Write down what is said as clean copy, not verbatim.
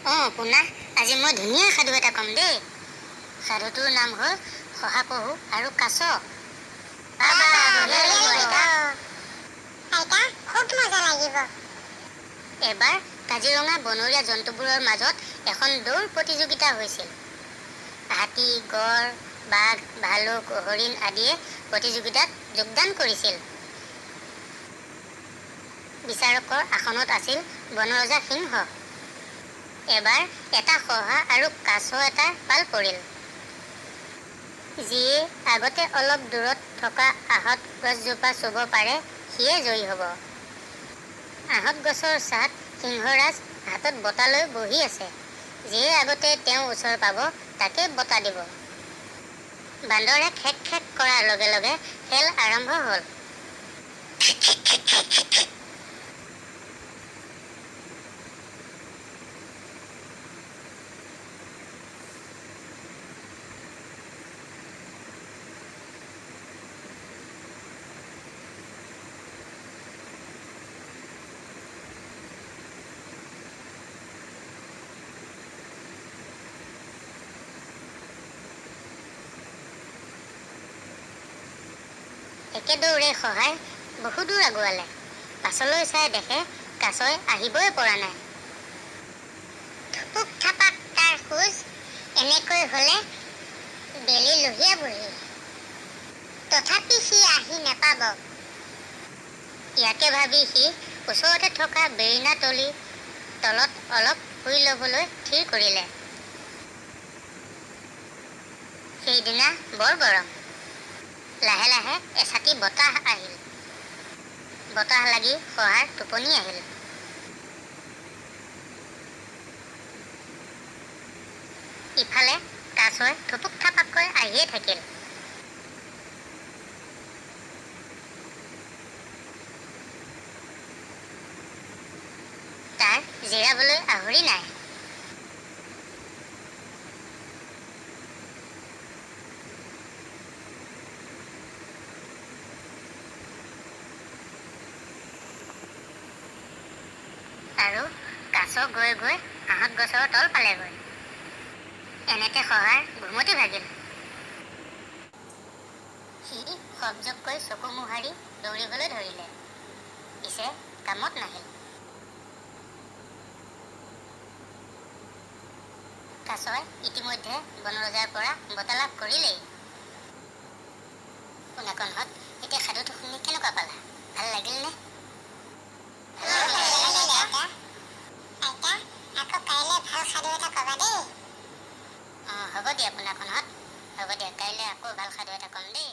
পোনা, আজি মই ধুনীয়া সাধু এটা ক'ম দেই। সাধুটোৰ নাম হ'ল শহাপহু আৰু কাছ। এবাৰ কাজিৰঙা বনৰীয়া জন্তুবোৰৰ মাজত এখন দৌৰ প্ৰতিযোগিতা হৈছিল। হাতী, গড়, বাঘ, ভালুক, হৰিণ আদিয়ে প্ৰতিযোগিতাত যোগদান কৰিছিল। বিচাৰকৰ আসনত আছিল বনৰজা সিংহ। এবাৰ এটা শহা আৰু কাছ এটাৰ পাল পৰিল। যিয়ে আগতে অলপ দূৰত থকা আহঁত গছজোপা চুব পাৰে সিয়ে জয়ী হ'ব। আহঁত গছৰ ছাঁত সিংহৰাজ হাতত বঁটা লৈ বহি আছে। যিয়ে আগতে তেওঁ ওচৰ পাব তাকে বঁটা দিব। বান্দৰে খেক খেক কৰাৰ লগে লগে খেল আৰম্ভ হ'ল। একেদৌৰে শহাই বহু দূৰ আগুৱালে। পাছলৈ চাই দেখে কাছই আহিবই পৰা নাই। থুপুক থাপাক তাৰ খোজ, এনেকৈ হ'লে বেলি লহিয়াবহি। তথাপি সি আহি নেপাব। ইয়াকে ভাবি সি ওচৰতে থকা বেৰিনা তলিৰ তলত অলপ শুই ল'বলৈ থিৰ কৰিলে। সেইদিনা বৰ গৰম। লাহে লাহে এচাটি বতাহ আহিল। বতাহ লাগি শহাৰ টোপনি আহিল। ইফালে কাছই থুপুক থাপাককৈ আহিয়ে থাকিল। তাৰ জিৰাবলৈ আহৰি নাই। আৰু কাছ গৈ গৈ আহঁত গছৰ তল পালেগৈ। এনেতে শহাৰ ঘুমতি ভাগিল। সি সবজকৈ চকু মোহাৰি দৌৰিবলৈ ধৰিলে। পিছে কামত নাহিল। কাছই ইতিমধ্যে বনৰজাৰ পৰা বঁটা লাভ কৰিলেই। শুনাকণহঁত, এতিয়া সাধুটো শুনি কেনেকুৱা পালা? ভাল লাগিল নে? হ'ব দিয়া পোনাকণহঁত, হ'ব দিয়া, কাইলৈ আকৌ ভাল সাধু এটা ক'ম দেই।